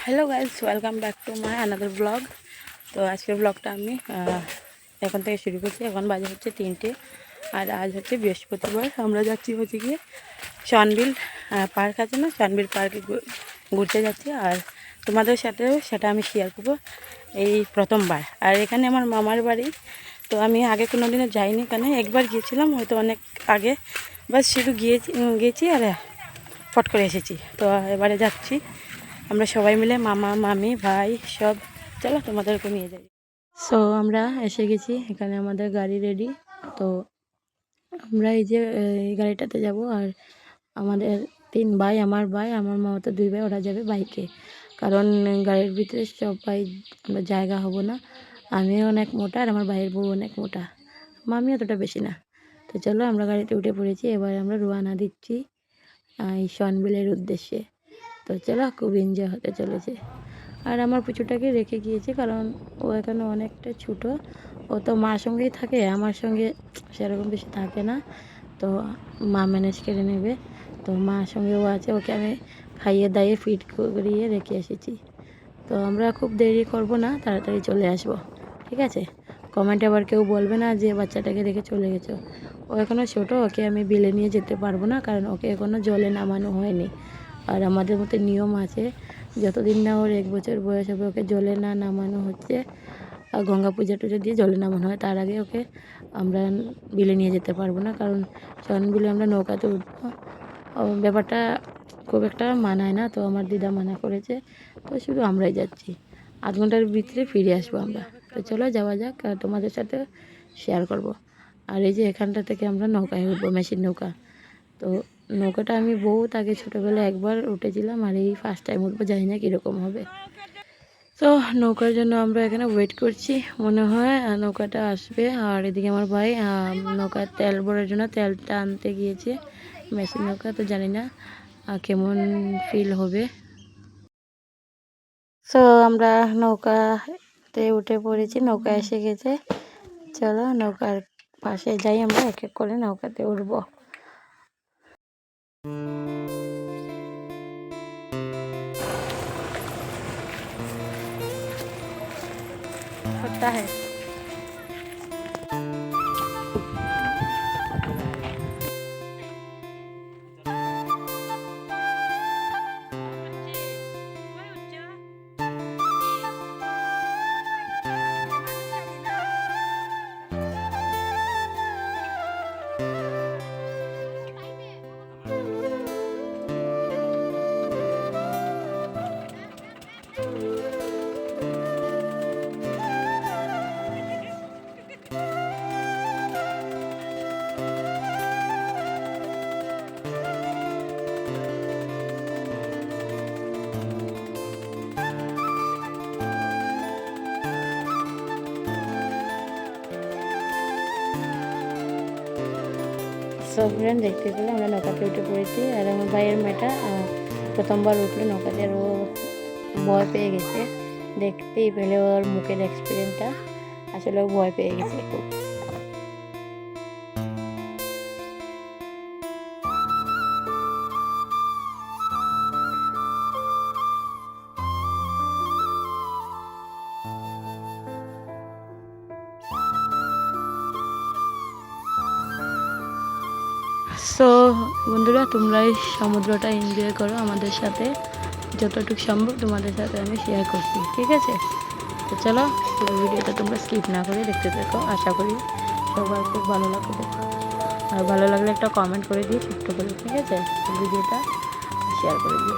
Hello guys, welcome back to my another blog. তো আজকের ব্লগটা আমি এখন থেকে শুরু করছি। এখন বাজে হচ্ছে 3টে, আর আজ হচ্ছে বৃহস্পতিবার। আমরা যাচ্ছি হচ্ছে গিয়ে সনবিল পার্ক আছে না, সনবিল পার্কে ঘুরতে যাচ্ছি। আর তোমাদের সাথেও সেটা আমি শেয়ার করবো এই প্রথমবার। আর এখানে আমার মামার বাড়ি, তো আমি আগে কোনো দিনও যাইনি। এখানে একবার গিয়েছিলাম, হয়তো অনেক আগে, বাস শুধু গিয়েছি আর ফট করে এসেছি। তো এবারে যাচ্ছি আমরা সবাই মিলে, মামা মামি ভাই সব। চলো তোমাদেরকে নিয়ে যাই। সো আমরা এসে গেছি, এখানে আমাদের গাড়ি রেডি। তো আমরা এই যে এই গাড়িটাতে যাব। আর আমাদের 3 ভাই, আমার মামাতো 2 ভাই, ওরা যাবে বাইকে। কারণ গাড়ির ভিতরে সবাই আমরা জায়গা হব না। আমিও অনেক মোটা আর আমার ভাইয়ের বউ অনেক মোটা, মামি অতটা বেশি না। তো চলো আমরা গাড়িতে উঠে পড়েছি। এবার আমরা রওনা দিচ্ছি এই সনবিলের উদ্দেশ্যে। তো চলো, খুব এনজয় হতে চলেছে। আর আমার পুচুটাকে রেখে গিয়েছে, কারণ ও এখানে অনেকটা ছোটো। ও তো মার সঙ্গেই থাকে, আমার সঙ্গে সেরকম বেশি থাকে না। তো মা ম্যানেজ করে নেবে। তো মার সঙ্গে ও আছে, ওকে আমি খাইয়ে দাইয়ে ফিট করিয়ে রেখে এসেছি। তো আমরা খুব দেরি করব না, তাড়াতাড়ি চলে আসব, ঠিক আছে? কমেন্টে আবার কেউ বলবে না যে বাচ্চাটাকে রেখে চলে গেছো। ও এখনও ছোটো, ওকে আমি বিলে নিয়ে যেতে পারবো না, কারণ ওকে এখনও জলে নামানো হয়নি। আর আমাদের মধ্যে নিয়ম আছে, যতদিন না ওর 1 বছর বয়স হবে ওকে জলে না নামানো হচ্ছে। আর গঙ্গা পূজা টুজা দিয়ে জলে নামানো হয়, তার আগে ওকে আমরা বিলে নিয়ে যেতে পারবো না। কারণ বিলে আমরা নৌকাতে উঠবো, ব্যাপারটা খুব একটা মানায় না। তো আমার দিদা মানা করেছে, তো শুধু আমরাই যাচ্ছি। 8 ঘন্টার ভিতরে ফিরে আসবো আমরা। তো চলো যাওয়া যাক, আর তোমাদের সাথে শেয়ার করব। আর এই যে এখানটা থেকে আমরা নৌকায় উঠবো, মেশিন নৌকা। তো নৌকাটা আমি বহুত আগে ছোটোবেলায় একবার উঠেছিলাম, আর এই ফার্স্ট টাইম উঠবো, জানি না কীরকম হবে। তো নৌকার জন্য আমরা এখানে ওয়েট করছি, মনে হয় নৌকাটা আসবে। আর এদিকে আমার ভাই নৌকার তেল ভরার জন্য তেলটা আনতে গিয়েছে, মেশিন নৌকা। তো জানি না কেমন ফিল হবে। সো আমরা নৌকাতে উঠে পড়েছি, নৌকা এসে গেছে। চলো নৌকার পাশে যাই, আমরা এক এক করে নৌকাতে উঠবো। होता है। সো ফ্রেন্ড, দেখতে পেলে আমরা নৌকাতে উঠে পড়েছি। আর আমার ভাইয়ের মেয়েটা প্রথমবার উঠলো নৌকাতে, আর ও ভয় পেয়ে গেছে। দেখতেই পেলে ওর মুখের এক্সপিরিয়েন্সটা, আসলে ও ভয় পেয়ে গেছে খুব। সো বন্ধুরা, তোমরা এই সমুদ্রটা এনজয় করো আমাদের সাথে, যতটুকু সম্ভব তোমাদের সাথে আমি শেয়ার করছি, ঠিক আছে? তো চলো, পুরো ভিডিওটা তোমরা স্কিপ না করে দেখতে থাকো। আশা করি সবার খুব ভালো লাগবে। আর ভালো লাগলে একটা কমেন্ট করে দিও ছোট্ট করে, ঠিক আছে? ভিডিওটা শেয়ার করে দিও।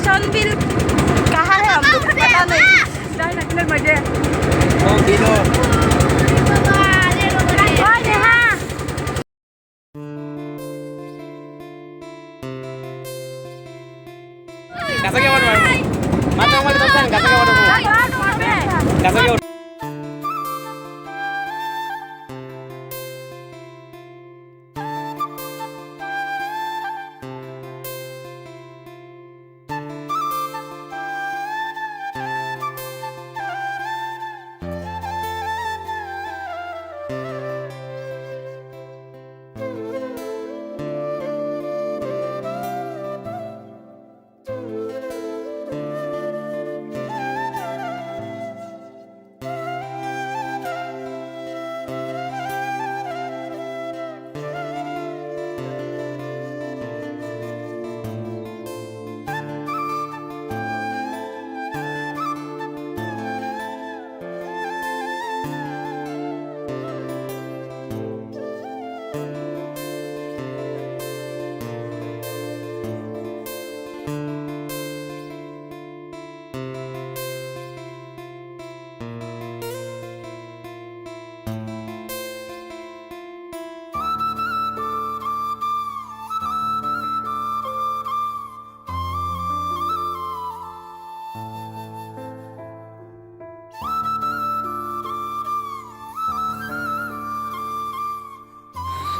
शॉनबिल कहाँ है हमको पता नहीं। मजे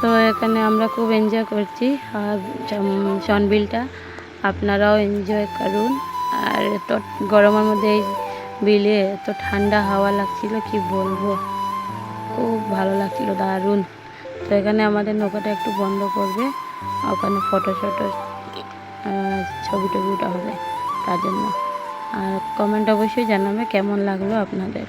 তো এখানে আমরা খুব এনজয় করছি আর শনবিলটা আপনারাও এনজয় করুন। আর এত গরমের মধ্যে এই বিলে এত ঠান্ডা হাওয়া লাগছিল কি বলবো, খুব ভালো লাগছিল, দারুণ। তো এখানে আমাদের নৌকাটা একটু বন্ধ করবে, ওখানে ফটো ছবি টবি ওটা হবে তার জন্য। আর কমেন্ট অবশ্যই জানাবে কেমন লাগলো আপনাদের।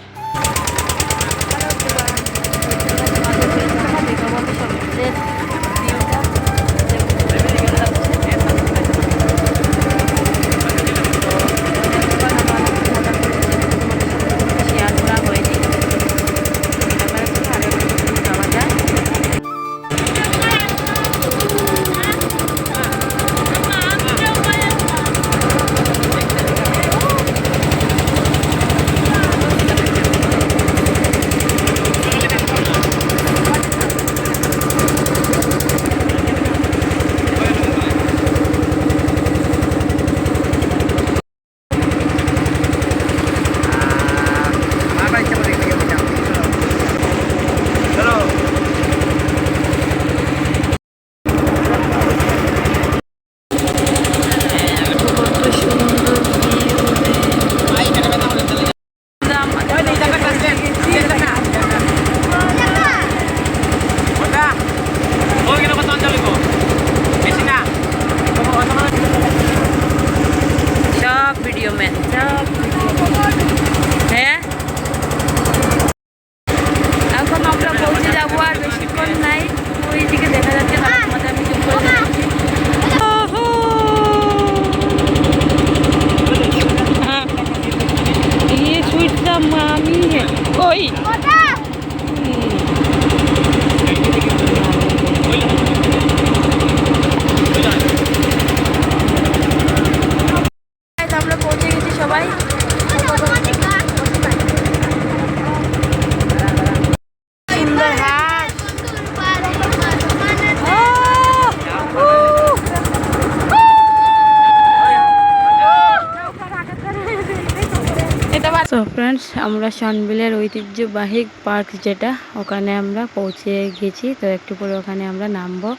তো ফ্রেন্ডস, আমরা শনবিলের ঐতিহ্যবাহী পার্ক যেটা, ওখানে আমরা পৌঁছে গেছি। তো একটু পরে ওখানে আমরা নামবো,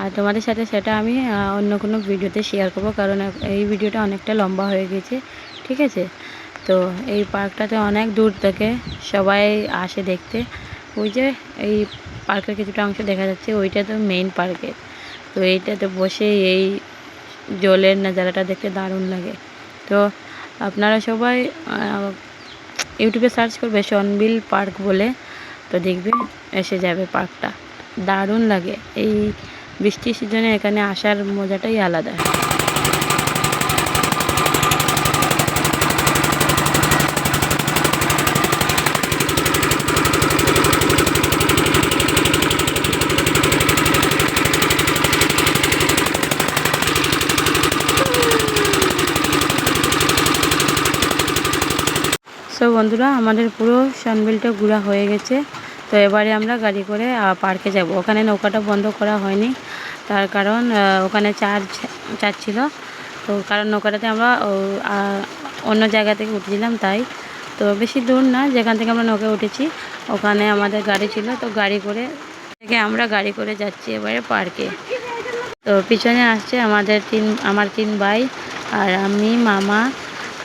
আর তোমাদের সাথে সেটা আমি অন্য কোনো ভিডিওতে শেয়ার করব, কারণ এই ভিডিওটা অনেকটা লম্বা হয়ে গেছে, ঠিক আছে। তো এই পার্কটাতে অনেক দূর থেকে সবাই আসে দেখতে। ওই যে এই পার্কের কিছুটা অংশ দেখা যাচ্ছে, ওইটা তো মেইন পার্কের। তো এইটাতে বসে এই জলের নাজারাটা দেখতে দারুণ লাগে। তো আপনারা সবাই ইউটিউবে সার্চ করবে শনবিল পার্ক বলে, তো দেখবে এসে যাবে পার্কটা, দারুণ লাগে। এই বৃষ্টির সিজনে এখানে আসার মজাটাই আলাদা। সো বন্ধুরা, আমাদের পুরো সনবিলটা ঘোরা হয়ে গেছে। তো এবারে আমরা গাড়ি করে পার্কে যাব। ওখানে নৌকাটা বন্ধ করা হয়নি, তার কারণ ওখানে চার্জ ছিল। তো কারণ নৌকাটাতে আমরা অন্য জায়গা থেকে উঠেছিলাম, তাই। তো বেশি দূর না, যেখান থেকে আমরা নৌকা উঠেছি ওখানে আমাদের গাড়ি ছিল। তো আমরা গাড়ি করে যাচ্ছি এবারে পার্কে। তো পিছনে আসছে আমার তিন ভাই, আর আমি, মামা,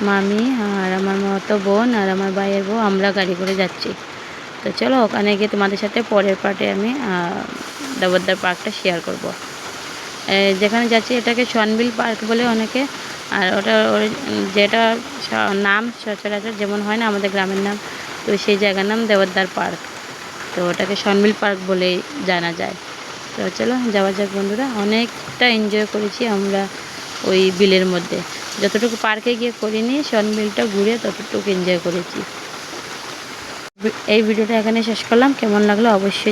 মামি, আর আমার মতো বোন, আর আমার ভাইয়ের বউ। আমরা গাড়ি করে যাচ্ছি। তো চলো, ওখানে গিয়ে তোমাদের সাথে পরের পার্টে আমি দেবদার পার্কটা শেয়ার করব। যেখানে যাচ্ছি এটাকে সনবিল পার্ক বলে অনেকে, আর যেটা নাম সচরাচর যেমন হয় না আমাদের গ্রামের নাম, তো সেই জায়গার নাম দেবদার পার্ক। তো ওটাকে সনবিল পার্ক বলেই জানা যায়। তো চলো যাওয়া যাক বন্ধুরা। অনেকটা এনজয় করেছি আমরা ওই বিলের মধ্যে। যতটুকু পার্কে গিয়ে করিনি, সনবিলটা ঘুরে ততটুকু এনজয় করেছি। এই ভিডিওটা এখানে শেষ করলাম। কেমন লাগলো অবশ্যই